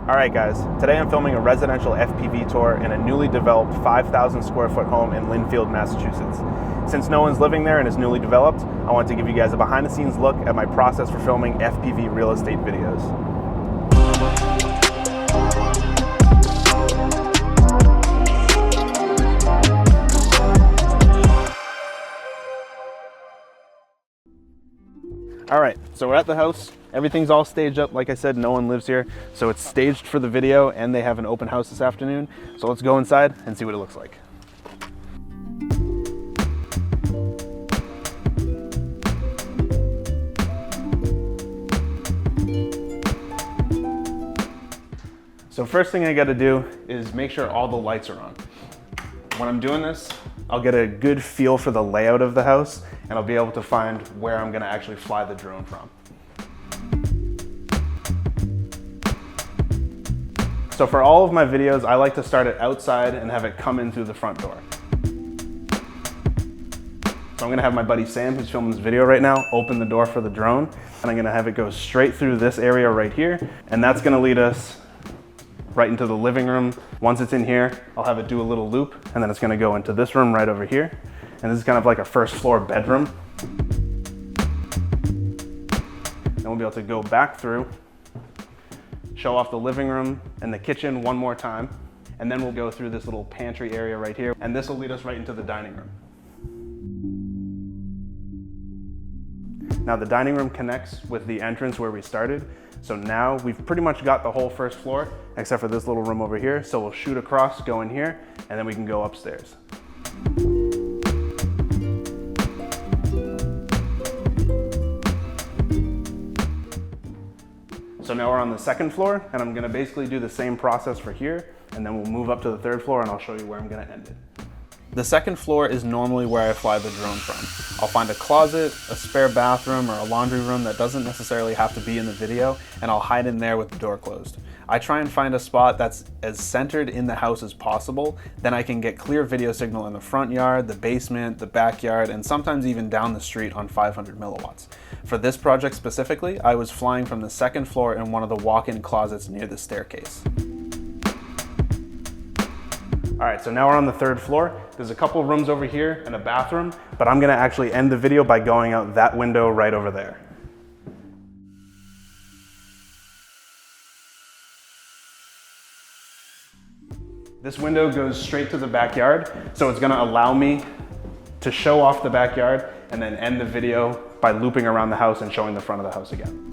Alright guys, today I'm filming a residential FPV tour in a newly developed 5,000 square foot home in Lynnfield, Massachusetts. Since no one's living there and is newly developed, I want to give you guys a behind the scenes look at my process for filming FPV real estate videos. Alright, so we're at the house. Everything's all staged up. Like I said, no one lives here. So it's staged for the video and they have an open house this afternoon. So let's go inside and see what it looks like. So first thing I gotta do is make sure all the lights are on. When I'm doing this, I'll get a good feel for the layout of the house and I'll be able to find where I'm gonna actually fly the drone from. So for all of my videos, I like to start it outside and have it come in through the front door. So I'm gonna have my buddy Sam, who's filming this video right now, open the door for the drone, and I'm gonna have it go straight through this area right here, and that's gonna lead us right into the living room. Once it's in here, I'll have it do a little loop, and then it's gonna go into this room right over here. And this is kind of like a first floor bedroom. Then we'll be able to go back through, show off the living room and the kitchen one more time, and then we'll go through this little pantry area right here, and this will lead us right into the dining room. Now the dining room connects with the entrance where we started, so now we've pretty much got the whole first floor, except for this little room over here, so we'll shoot across, go in here, and then we can go upstairs. So now we're on the second floor, and I'm gonna basically do the same process for here, and then we'll move up to the third floor and I'll show you where I'm gonna end it. The second floor is normally where I fly the drone from. I'll find a closet, a spare bathroom, or a laundry room that doesn't necessarily have to be in the video, and I'll hide in there with the door closed. I try and find a spot that's as centered in the house as possible, then I can get clear video signal in the front yard, the basement, the backyard, and sometimes even down the street on 500 milliwatts. For this project specifically, I was flying from the second floor in one of the walk-in closets near the staircase. All right, so now we're on the third floor. There's a couple rooms over here and a bathroom, but I'm gonna actually end the video by going out that window right over there. This window goes straight to the backyard, so it's gonna allow me to show off the backyard and then end the video by looping around the house and showing the front of the house again.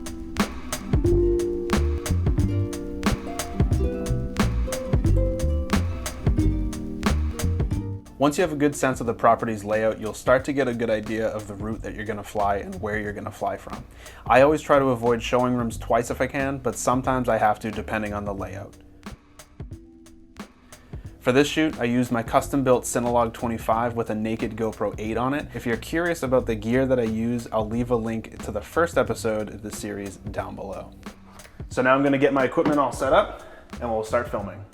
Once you have a good sense of the property's layout, you'll start to get a good idea of the route that you're gonna fly and where you're gonna fly from. I always try to avoid showing rooms twice if I can, but sometimes I have to depending on the layout. For this shoot, I used my custom-built Cinelog 25 with a naked GoPro 8 on it. If you're curious about the gear that I use, I'll leave a link to the first episode of the series down below. So now I'm gonna get my equipment all set up and we'll start filming.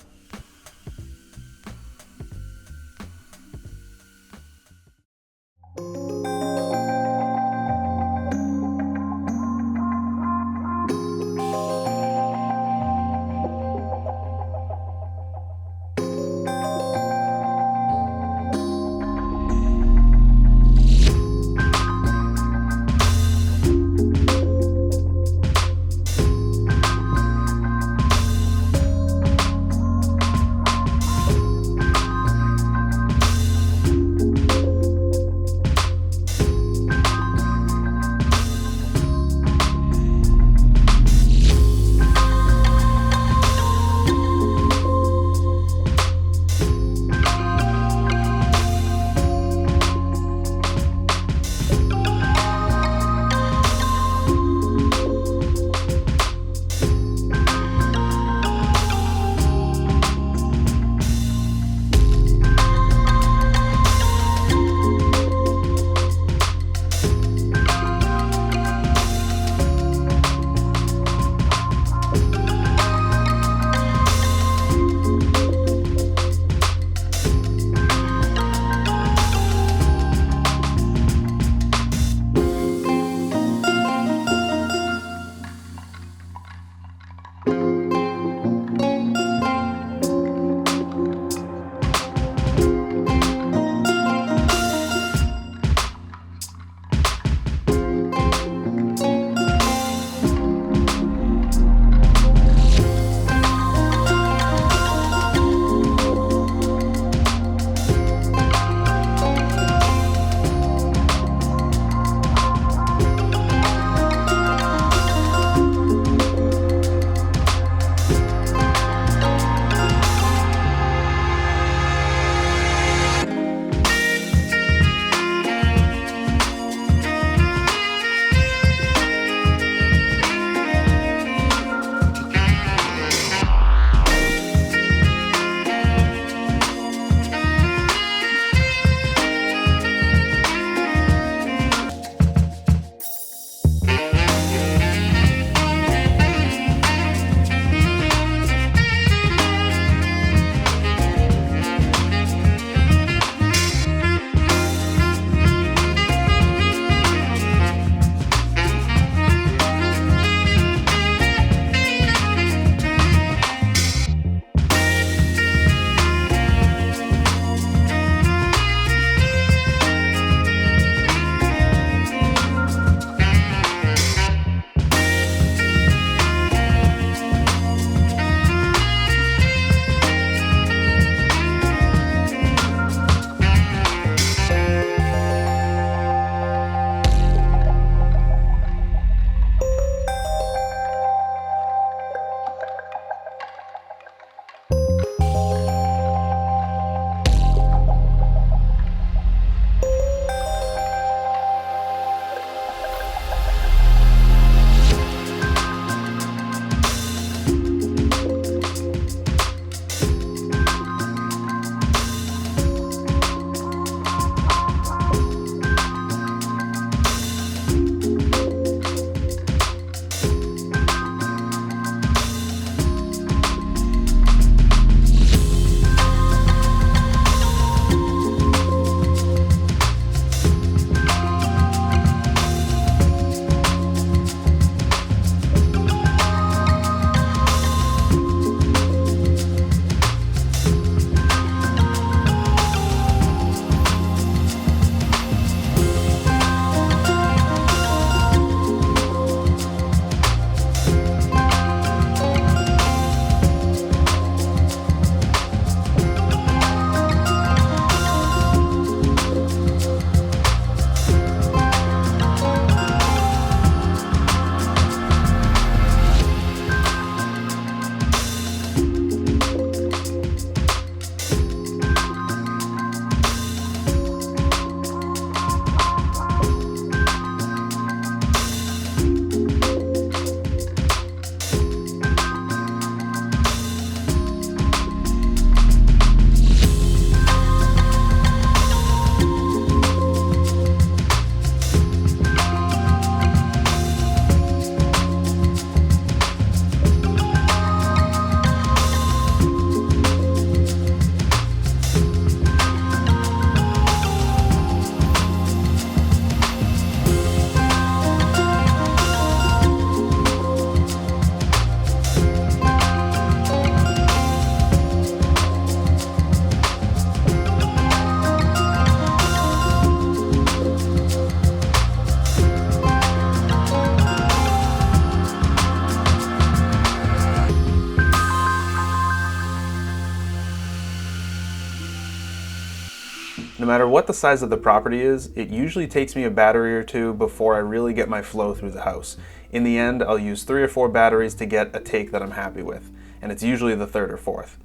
No matter what the size of the property is, it usually takes me a battery or two before I really get my flow through the house. In the end, I'll use 3 or 4 batteries to get a take that I'm happy with, and it's usually the third or fourth.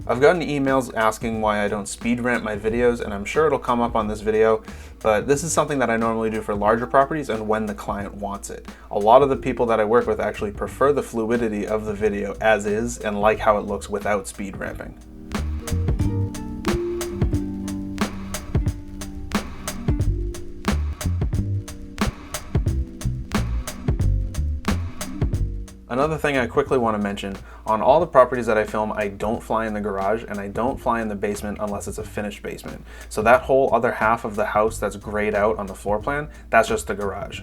I've gotten emails asking why I don't speed ramp my videos, and I'm sure it'll come up on this video, but this is something that I normally do for larger properties and when the client wants it. A lot of the people that I work with actually prefer the fluidity of the video as is and like how it looks without speed ramping. Another thing I quickly want to mention, on all the properties that I film, I don't fly in the garage and I don't fly in the basement unless it's a finished basement. So that whole other half of the house that's grayed out on the floor plan, that's just the garage.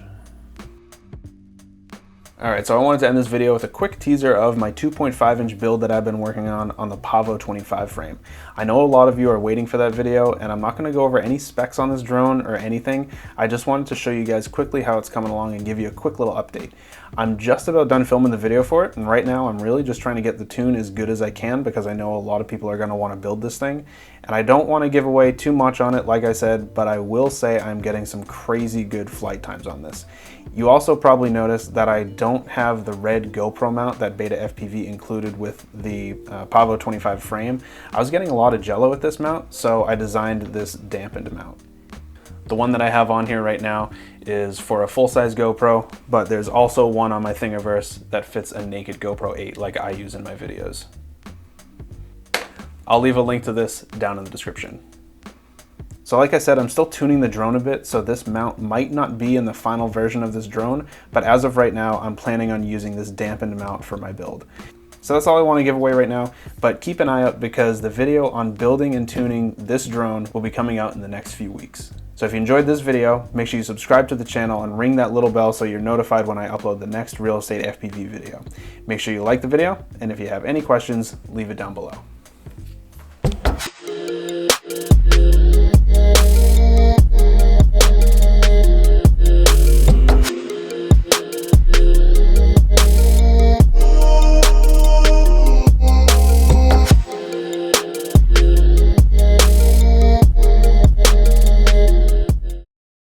Alright, so I wanted to end this video with a quick teaser of my 2.5-inch build that I've been working on the Pavo 25 frame. I know a lot of you are waiting for that video, and I'm not going to go over any specs on this drone or anything. I just wanted to show you guys quickly how it's coming along and give you a quick little update. I'm just about done filming the video for it, and right now I'm really just trying to get the tune as good as I can because I know a lot of people are going to want to build this thing. And I don't want to give away too much on it, like I said, but I will say I'm getting some crazy good flight times on this. You also probably noticed that I don't have the red GoPro mount that Beta FPV included with the Pavo 25 frame. I was getting a lot of jello with this mount, so I designed this dampened mount. The one that I have on here right now is for a full-size GoPro, but there's also one on my Thingiverse that fits a naked GoPro 8 like I use in my videos. I'll leave a link to this down in the description. So like I said, I'm still tuning the drone a bit, so this mount might not be in the final version of this drone, but as of right now, I'm planning on using this dampened mount for my build. So that's all I want to give away right now, but keep an eye out because the video on building and tuning this drone will be coming out in the next few weeks. So if you enjoyed this video, make sure you subscribe to the channel and ring that little bell so you're notified when I upload the next real estate FPV video. Make sure you like the video, and if you have any questions, leave it down below.